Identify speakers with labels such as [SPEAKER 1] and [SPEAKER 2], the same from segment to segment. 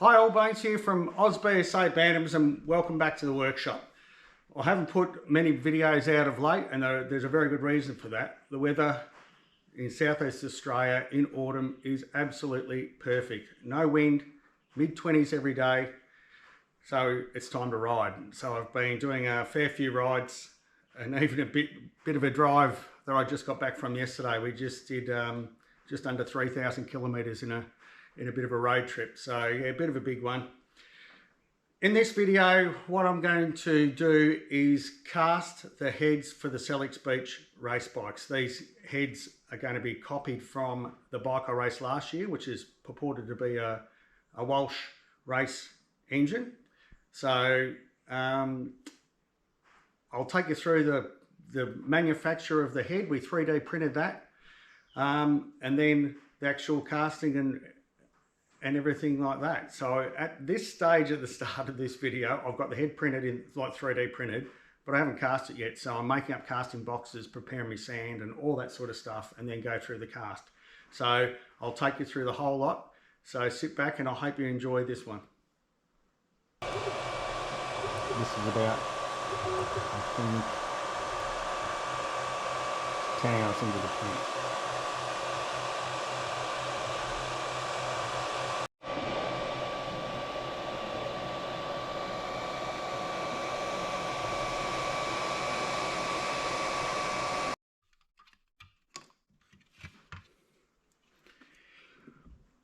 [SPEAKER 1] Hi all, Baines here from BSA Bantams and welcome back to the workshop. I haven't put many videos out of late and there's a very good reason for that. The weather in Southeast Australia in autumn is absolutely perfect. No wind, mid-20s every day, so it's time to ride. So I've been doing a fair few rides and even a bit of a drive that I just got back from yesterday. We just did just under 3,000 kilometres in a bit of a road trip. So yeah, a bit of a big one. In this video, what I'm going to do is cast the heads for the Sellicks Beach race bikes. These heads are going to be copied from the bike I raced last year, which is purported to be a Walsh race engine. So I'll take you through the manufacture of the head. We 3D printed that, and then the actual casting and everything like that. So at this stage, at the start of this video, I've got the head printed in like 3D printed, but I haven't cast it yet. So I'm making up casting boxes, preparing my sand and all that sort of stuff, and then go through the cast. So I'll take you through the whole lot. So sit back and I hope you enjoy this one. This is about, I think, 10 hours into the print.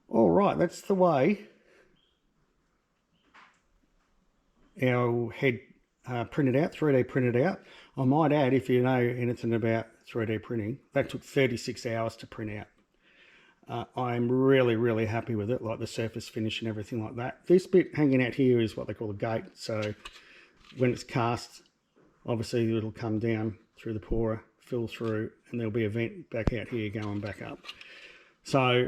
[SPEAKER 1] All right, that's the way our head printed out, 3D printed out. I might add, if you know anything about 3D printing, that took 36 hours to print out. I'm really happy with it, like the surface finish and everything like that. This bit hanging out here is what they call the gate. So when it's cast, obviously it'll come down through the pourer, fill through, and there'll be a vent back out here going back up. So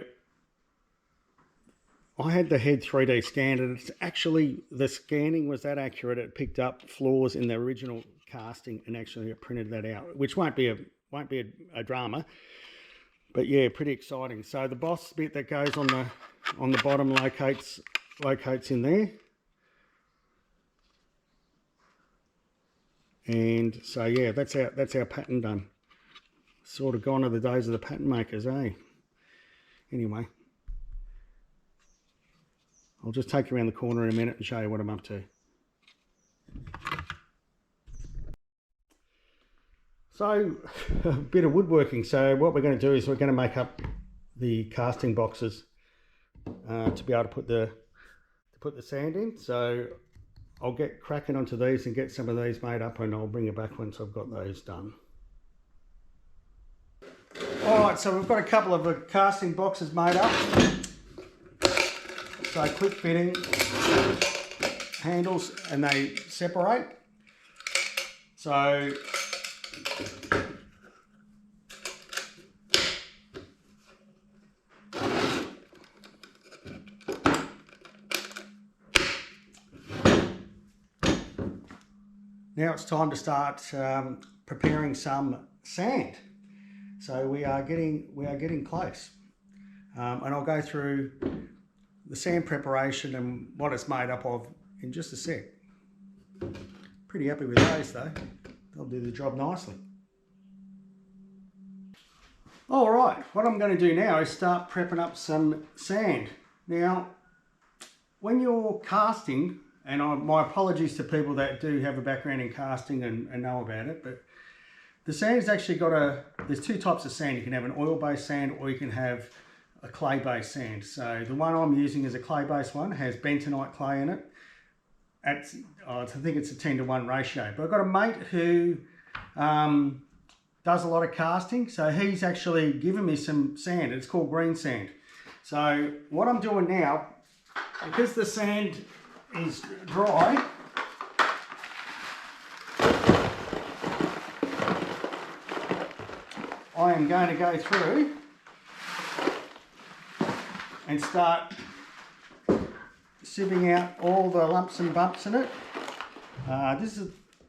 [SPEAKER 1] I had the head 3D scanned, and it's actually, the scanning was that accurate. It picked up flaws in the original casting and actually it printed that out, which won't be a drama, but yeah, pretty exciting. So the boss bit that goes on the bottom locates in there, and so yeah, that's our pattern done. Sort of gone are the days of the pattern makers, eh? Anyway, I'll just take you around the corner in a minute and show you what I'm up to. So, a bit of woodworking. So what we're going to do is we're going to make up the casting boxes to be able to put the sand in. So I'll get cracking onto these and get some of these made up, and I'll bring you back once I've got those done. Alright, so we've got a couple of casting boxes made up. So quick fitting handles, and they separate. So now it's time to start preparing some sand. So we are getting close, and I'll go through the sand preparation and what it's made up of in just a sec. Pretty happy with those though. They'll do the job nicely. All right, what I'm going to do now is start prepping up some sand. Now, when you're casting, and my apologies to people that do have a background in casting and know about it, but the sand's actually got there's two types of sand. You can have an oil-based sand, or you can have a clay-based sand. So the one I'm using is a clay-based one, has bentonite clay in it. I think it's a 10:1 ratio. But I've got a mate who does a lot of casting, so he's actually given me some sand. It's called green sand. So what I'm doing now, because the sand is dry, I am going to go through and start sieving out all the lumps and bumps in it.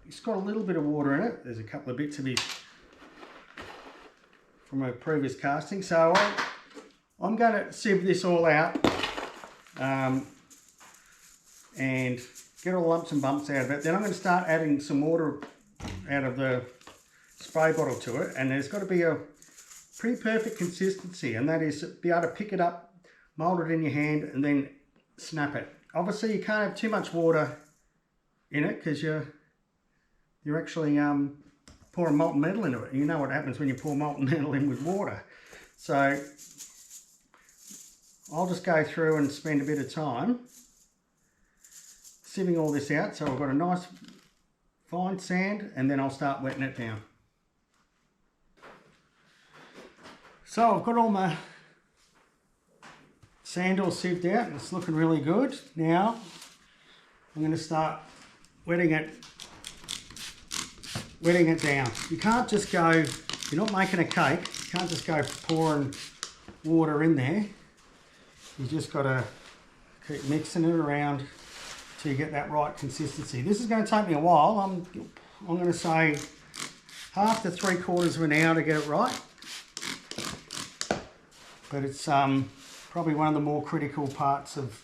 [SPEAKER 1] It's got a little bit of water in it. There's a couple of bits of from a previous casting. So I'm going to sieve this all out and get all the lumps and bumps out of it. Then I'm going to start adding some water out of the spray bottle to it, and there's got to be a pretty perfect consistency, and that is be able to pick it up, mold it in your hand, and then snap it. Obviously you can't have too much water in it because you're actually pouring molten metal into it. You know what happens when you pour molten metal in with water. So I'll just go through and spend a bit of time sieving all this out, so I've got a nice fine sand, and then I'll start wetting it down. So I've got all my sand all sieved out and it's looking really good. Now I'm going to start wetting it down. You can't just go, you're not making a cake, you can't just go pouring water in there. You just got to keep mixing it around till you get that right consistency. This is going to take me a while. I'm going to say half to 3/4 of an hour to get it right. But it's probably one of the more critical parts of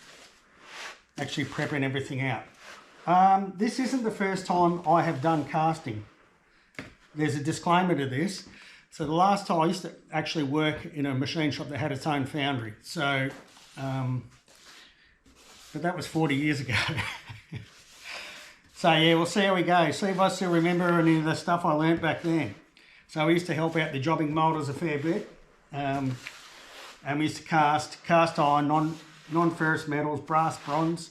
[SPEAKER 1] actually prepping everything out. This isn't the first time I have done casting. There's a disclaimer to this. So the last time I used to actually work in a machine shop that had its own foundry. So, but that was 40 years ago. So yeah, we'll see how we go. See if I still remember any of the stuff I learnt back then. So we used to help out the jobbing moulders a fair bit. And we used to cast iron, non-ferrous metals, brass, bronze,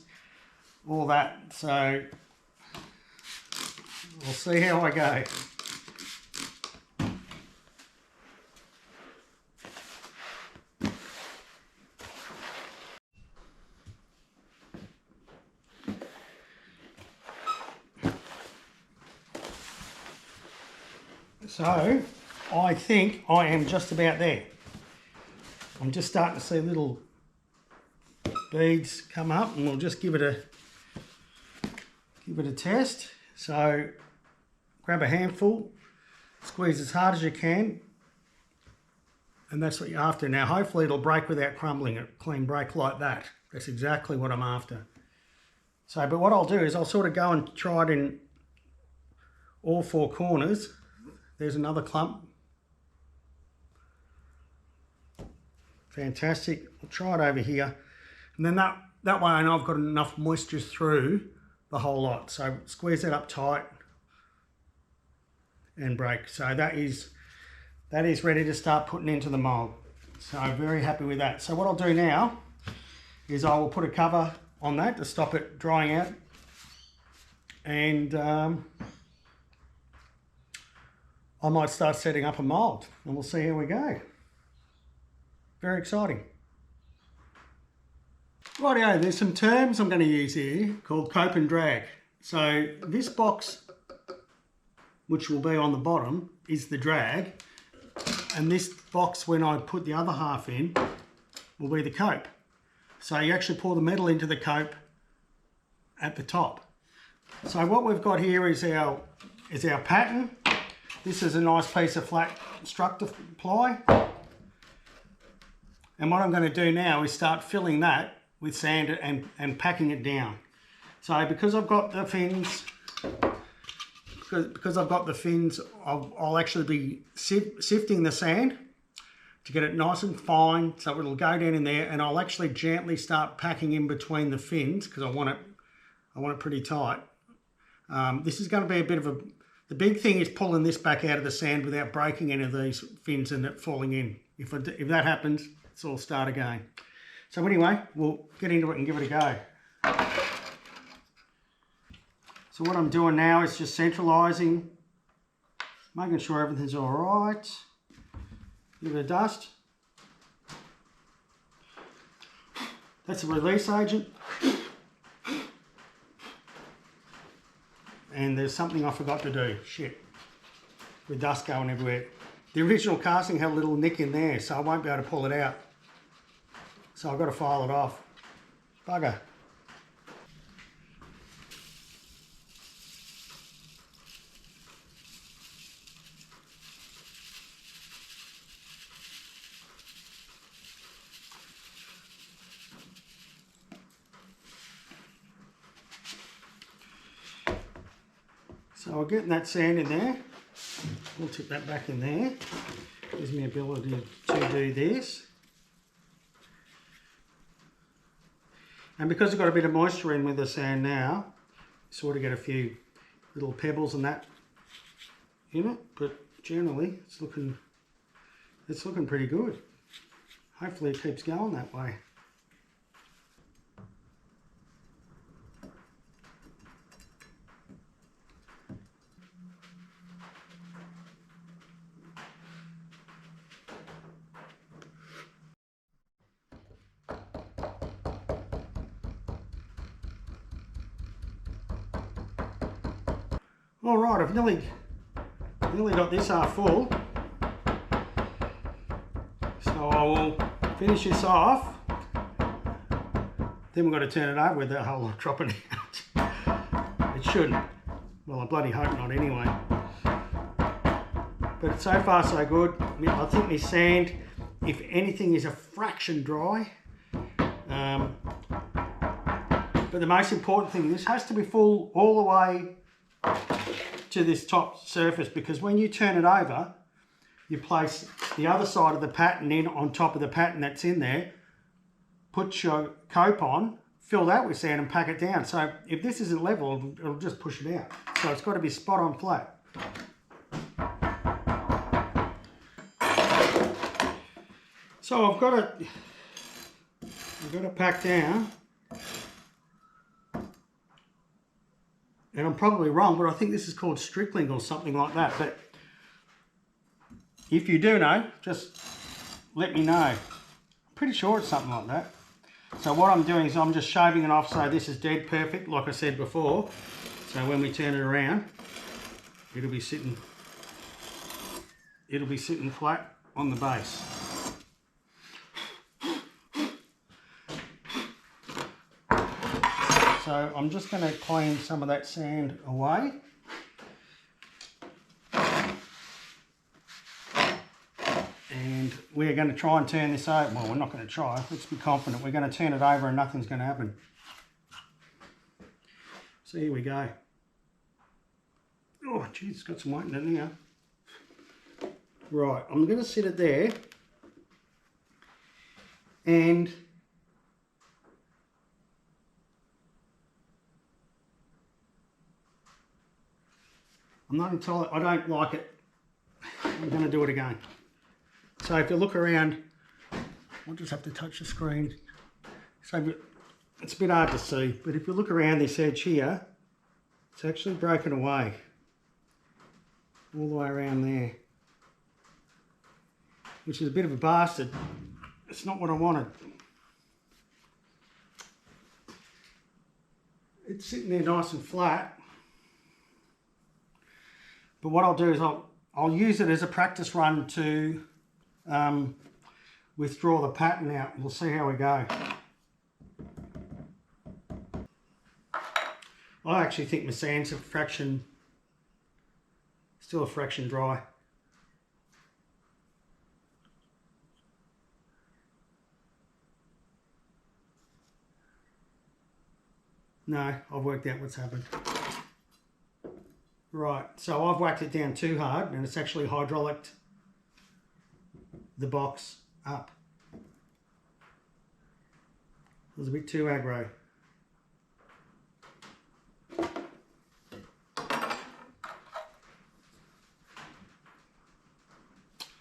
[SPEAKER 1] all that. So we'll see how I go. So I think I am just about there. I'm just starting to see little beads come up, and we'll just give it a test. So grab a handful, squeeze as hard as you can, and that's what you're after. Now hopefully it'll break without crumbling, a clean break like that. That's exactly what I'm after. So, but what I'll do is I'll sort of go and try it in all 4 corners. There's another clump. Fantastic. I'll try it over here. And then that way I know I've got enough moisture through the whole lot. So squeeze that up tight and break. So that is ready to start putting into the mould. So I'm very happy with that. So what I'll do now is I will put a cover on that to stop it drying out. And I might start setting up a mould, and we'll see how we go. Very exciting. Rightio, there's some terms I'm going to use here called cope and drag. So this box, which will be on the bottom, is the drag, and this box, when I put the other half in, will be the cope. So you actually pour the metal into the cope at the top. So what we've got here is our pattern. This is a nice piece of flat structure ply. And what I'm going to do now is start filling that with sand and packing it down. So because I've got the fins, I'll actually be sifting the sand to get it nice and fine, so it'll go down in there, and I'll actually gently start packing in between the fins because I want it pretty tight. This is going to be a bit of the big thing is pulling this back out of the sand without breaking any of these fins and it falling in. If that happens, it's all start again. So anyway, we'll get into it and give it a go. So what I'm doing now is just centralising, making sure everything's all right. Give it a dust. That's a release agent. And there's something I forgot to do. Shit. With dust going everywhere. The original casting had a little nick in there, so I won't be able to pull it out. So I've got to file it off. Bugger. So I'm getting that sand in there. We'll tip that back in there. Gives me ability to do this. And because I've got a bit of moisture in with the sand now, sort of get a few little pebbles and that in it, but generally it's looking pretty good. Hopefully it keeps going that way. All right, I've nearly got this half full. So I will finish this off. Then we've got to turn it over with that whole lot dropping out. It shouldn't. Well, I bloody hope not anyway. But so far so good. I think this sand, if anything, is a fraction dry. But the most important thing, this has to be full all the way to this top surface, because when you turn it over, you place the other side of the pattern in on top of the pattern that's in there, put your cope on, fill that with sand and pack it down. So if this isn't level, it'll just push it out. So it's got to be spot on flat. So I've got it packed down. And I'm probably wrong, but I think this is called strickling or something like that. But if you do know, just let me know. I'm pretty sure it's something like that. So what I'm doing is I'm just shaving it off so this is dead perfect, like I said before. So when we turn it around, it'll be sitting flat on the base. So I'm just going to clean some of that sand away. And we're going to try and turn this over. Well, we're not going to try. Let's be confident. We're going to turn it over and nothing's going to happen. So here we go. Oh, geez, it's got some white in it now. Right, I'm going to sit it there. And I'm not entirely, I don't like it. I'm going to do it again. So if you look around, I'll just have to touch the screen. So it's a bit hard to see, but if you look around this edge here, it's actually broken away. All the way around there. Which is a bit of a bastard. It's not what I wanted. It's sitting there nice and flat. But what I'll do is I'll use it as a practice run to withdraw the pattern out. We'll see how we go. I actually think my sand's still a fraction dry. No, I've worked out what's happened. Right, so I've whacked it down too hard and it's actually hydraulicked the box up. It was a bit too aggro.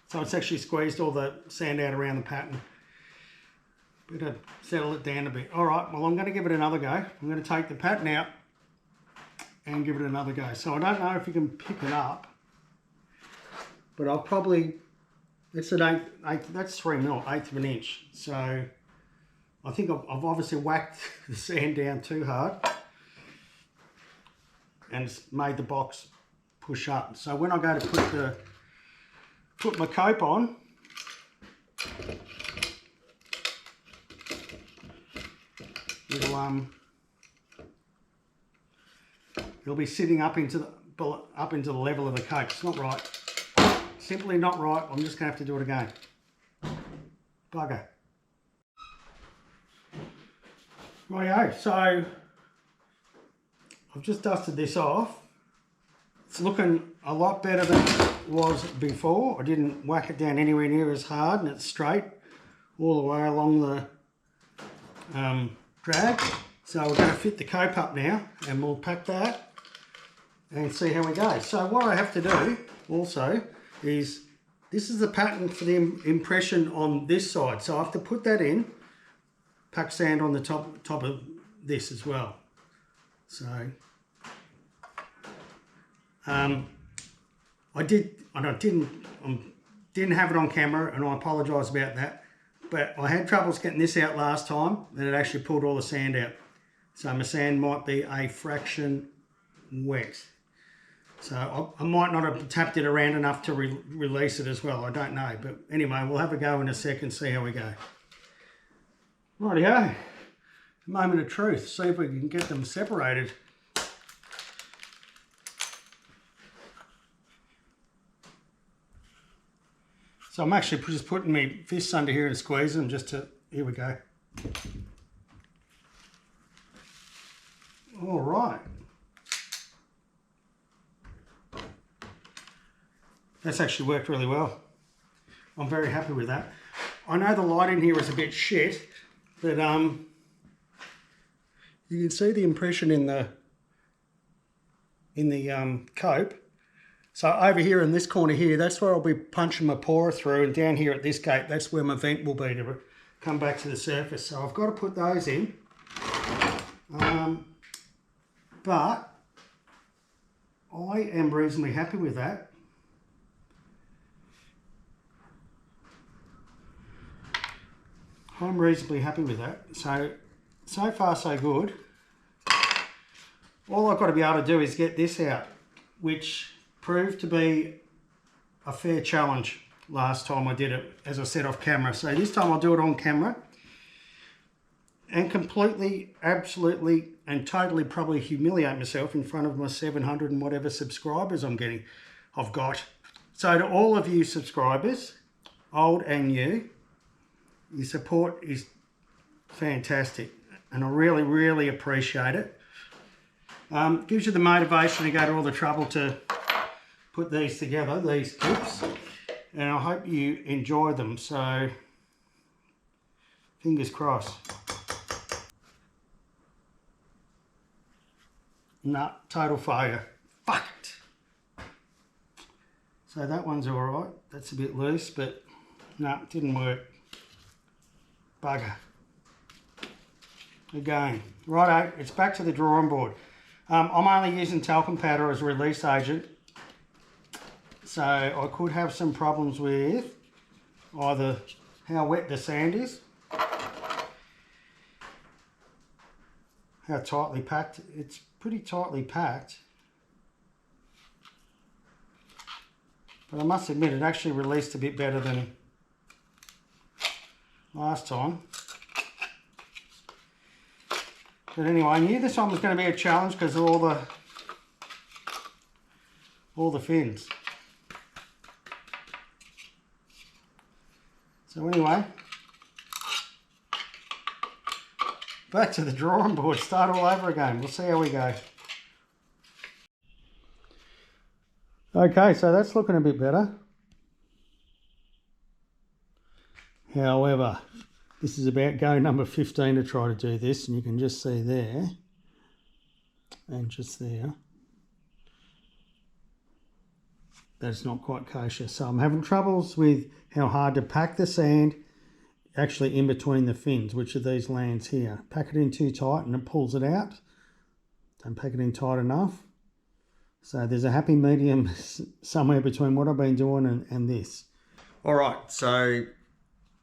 [SPEAKER 1] So it's actually squeezed all the sand out around the pattern. Better settle it down a bit. All right, well, I'm going to give it another go. I'm going to take the pattern out and give it another go. So I don't know if you can pick it up, but I'll probably, it's an eighth, that's 3 mil, 1/8 of an inch. So I think I've obviously whacked the sand down too hard and it's made the box push up. So when I go to put my cope on, it'll be sitting up into the level of the cope. It's not right. Simply not right. I'm just going to have to do it again. Bugger. Rightio, so I've just dusted this off It's looking a lot better than it was before. I didn't whack it down anywhere near as hard, and it's straight all the way along the drag. So we're going to fit the cope up now, and we'll pack that and see how we go. So what I have to do also is, this is the pattern for the impression on this side. So I have to put that in, pack sand on the top of this as well. So I didn't have it on camera, and I apologise about that. But I had troubles getting this out last time, and it actually pulled all the sand out. So my sand might be a fraction wet. So I might not have tapped it around enough to release it as well. I don't know. But anyway, we'll have a go in a second, see how we go. Rightio. Moment of truth. See if we can get them separated. So I'm actually just putting my fists under here and squeezing them just to, here we go. All right. That's actually worked really well. I'm very happy with that. I know the light in here is a bit shit, but you can see the impression in the cope. So over here in this corner here, that's where I'll be punching my pourer through, and down here at this gate, that's where my vent will be to come back to the surface. So I've got to put those in. But I am reasonably happy with that. I'm reasonably happy with that. So far so good. All I've got to be able to do is get this out, which proved to be a fair challenge last time I did it, as I said, off camera. So this time I'll do it on camera and completely, absolutely and totally probably humiliate myself in front of my 700 and whatever subscribers I've got. So to all of you subscribers, old and new, your support is fantastic, and I really, really appreciate it. Gives you the motivation to go to all the trouble to put these together, these clips, and I hope you enjoy them. So fingers crossed. Nah, total failure. Fuck it. So that one's all right. That's a bit loose, but no, it didn't work. Bugger. Again, righto, it's back to the drawing board. I'm only using talcum powder as a release agent, so I could have some problems with either how wet the sand is, how tightly packed. It's pretty tightly packed, but I must admit it actually released a bit better than last time. But anyway, I knew this one was going to be a challenge because of all the fins. So anyway, back to the drawing board, start all over again. We'll see how we go. Okay, so that's looking a bit better. However, this is about go number 15 to try to do this, and you can just see there, and just there, that it's not quite kosher. So I'm having troubles with how hard to pack the sand actually in between the fins, which are these lands here. Pack it in too tight and it pulls it out. Don't pack it in tight enough. So there's a happy medium somewhere between what I've been doing and this. All right, so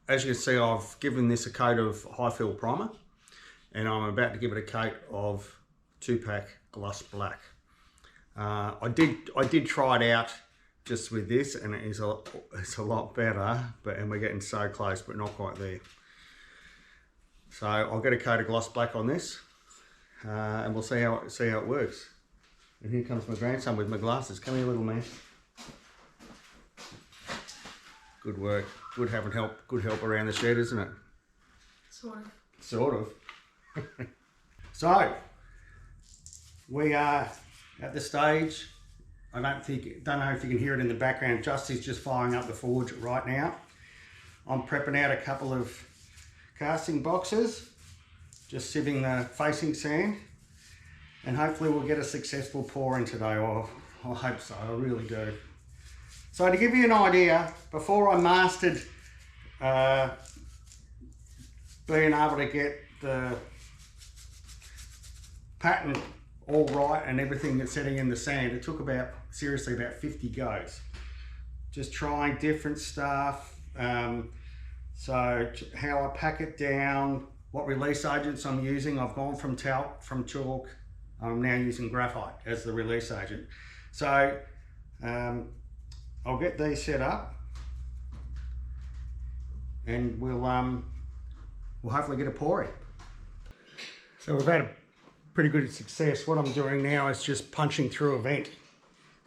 [SPEAKER 1] as you can see, I've given this a coat of high fill primer, and I'm about to give it a coat of 2-pack gloss black. I did try it out just with this, and it's a lot better, and we're getting so close, but not quite there. So I'll get a coat of gloss black on this, and we'll see how it works. And here comes my grandson with my glasses. Come here, little man. Good work. Good having help. Good help around the shed, isn't it?
[SPEAKER 2] Sort of.
[SPEAKER 1] Sort of. So we are at the stage I don't know if you can hear it in the background. Justy's just firing up the forge right now. I'm prepping out a couple of casting boxes, just sieving the facing sand, and hopefully we'll get a successful pour in today, or I hope so, I really do. So to give you an idea, before I mastered being able to get the pattern all right and everything that's setting in the sand, it took seriously about 50 goes. Just trying different stuff. So how I pack it down, what release agents I'm using. I've gone from talc, from chalk. I'm now using graphite as the release agent. So I'll get these set up, and we'll hopefully get a pouring. So we've had a pretty good success. What I'm doing now is just punching through a vent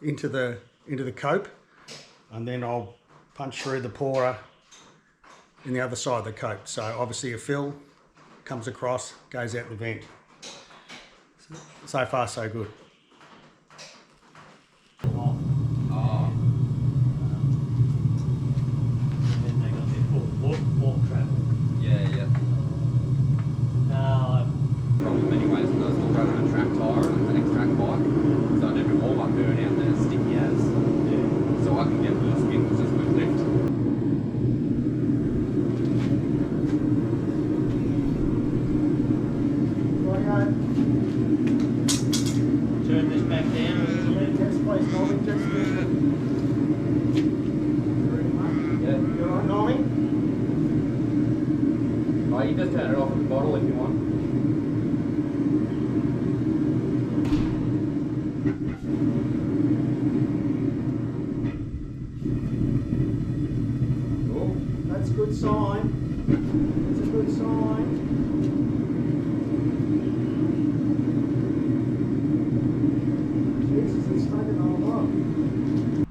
[SPEAKER 1] into the cope, and then I'll punch through the pourer in the other side of the cope. So obviously a fill comes across, goes out the vent. So far so good.
[SPEAKER 3] Turn this back down.
[SPEAKER 1] Yeah. You alright, Normie?
[SPEAKER 3] Oh, you just turn it off with the bottle if you want.
[SPEAKER 1] Oh, that's a good sign. That's a good sign.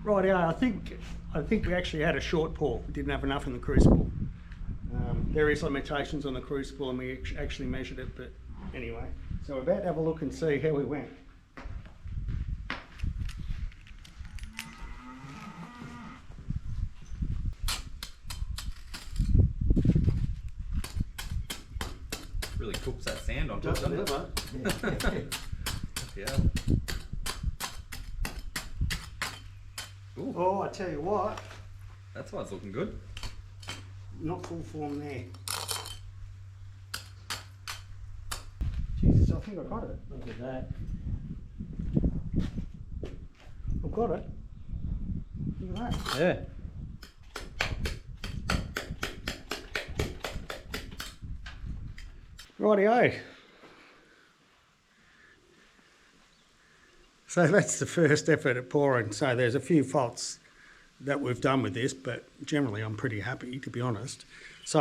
[SPEAKER 1] Rightio, I think we actually had a short pour. We didn't have enough in the crucible. There is limitations on the crucible, and we actually measured it, but anyway. So we're about to have a look and see how we went.
[SPEAKER 4] Really cooks that sand on top, doesn't it? Yeah. Ooh,
[SPEAKER 1] Oh, I tell you what,
[SPEAKER 4] that's why it's looking good.
[SPEAKER 1] not full form there. Jesus, I think I got it.
[SPEAKER 3] Look at that.
[SPEAKER 1] I've got it. Look at that.
[SPEAKER 3] Yeah.
[SPEAKER 1] Rightio. So that's the first effort at pouring. So there's a few faults that we've done with this, but generally I'm pretty happy, to be honest. So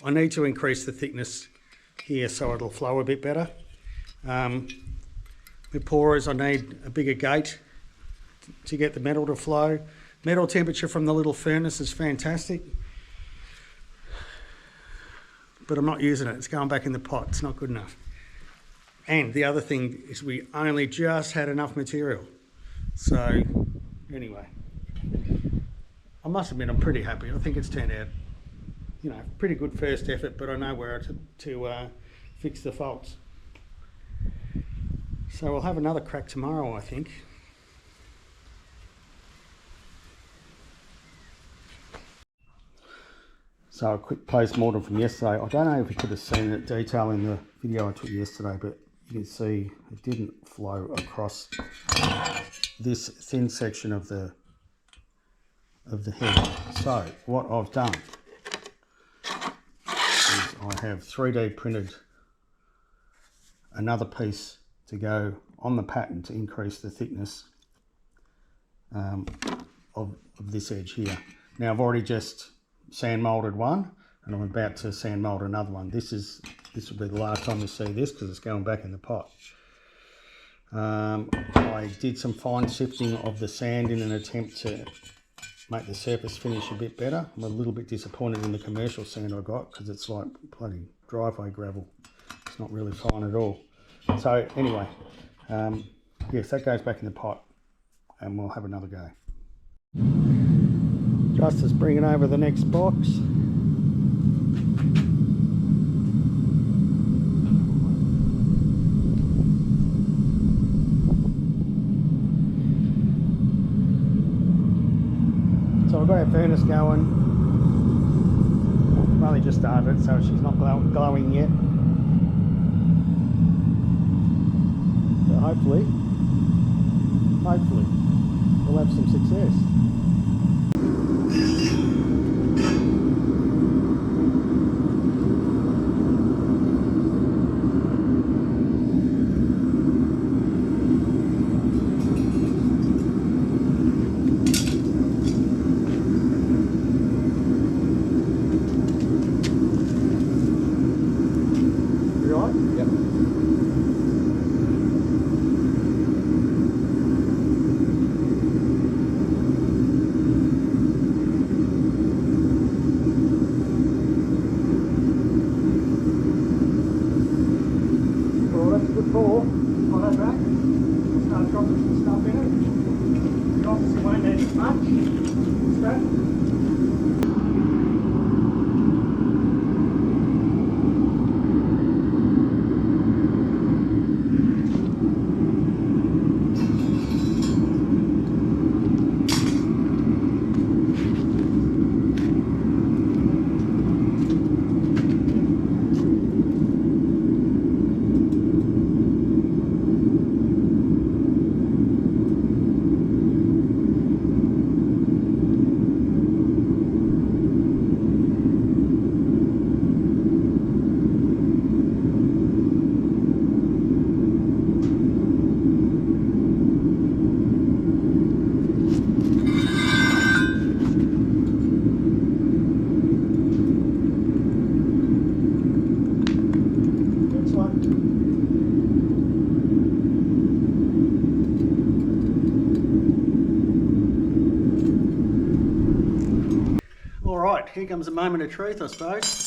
[SPEAKER 1] I need to increase the thickness here so it'll flow a bit better. The pourers, I need a bigger gate to get the metal to flow. Metal temperature from the little furnace is fantastic, but I'm not using it. It's going back in the pot. It's not good enough. And the other thing is we only just had enough material. So anyway, I must admit I'm pretty happy. I think it's turned out, you know, pretty good first effort, but I know where to fix the faults. So we'll have another crack tomorrow, I think. So a quick post-mortem from yesterday. I don't know if you could have seen it detail in the video I took yesterday, but you can see it didn't flow across this thin section of the head. So what I've done is I have 3D printed another piece to go on the pattern to increase the thickness of this edge here. Now I've already just sand molded one, and I'm about to sand mold another one. This will be the last time you see this because it's going back in the pot. I did some fine sifting of the sand in an attempt to make the surface finish a bit better. I'm a little bit disappointed in the commercial sand I got because it's like bloody driveway gravel. It's not really fine at all. So anyway, yes, that goes back in the pot. and we'll have another go. Justice bringing over the next box. So I've got our furnace going. I've only just started, so she's not glowing yet. But hopefully we'll have some success. Pour on that back, start dropping some stuff in it. You obviously won't need much. Straight. Alright, here comes a moment of truth, I suppose.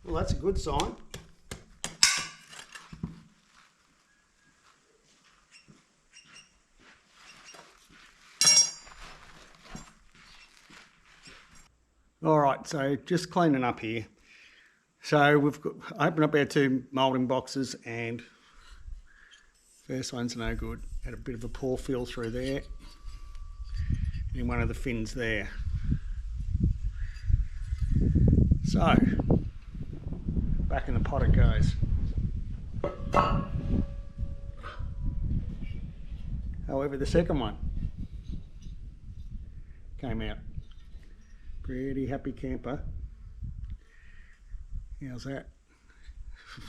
[SPEAKER 1] Well, that's a good sign. All right, so just cleaning up here. So we've got, opened up our two moulding boxes, and first one's no good. Had a bit of a pore fill through there, and one of the fins there. So back in the pot it goes. However, the second one came out. Pretty happy camper. How's that?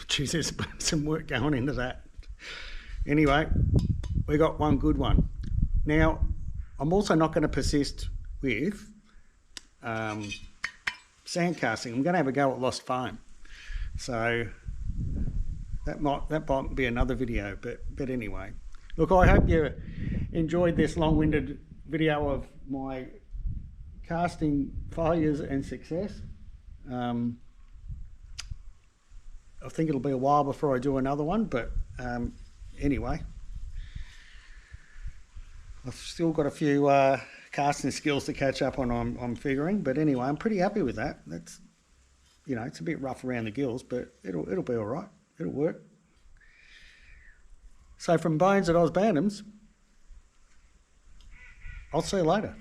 [SPEAKER 1] Geez, there's some work going into that. Anyway, we got one good one. Now, I'm also not going to persist with sand casting. I'm going to have a go at lost foam. So that might be another video, but anyway. Look, I hope you enjoyed this long-winded video of my casting failures and success. I think it'll be a while before I do another one, but anyway. I've still got a few casting skills to catch up on, I'm figuring, but anyway, I'm pretty happy with that. That's, you know, it's a bit rough around the gills, but it'll be all right. It'll work. So from Bones at Oz Bantams, I'll see you later.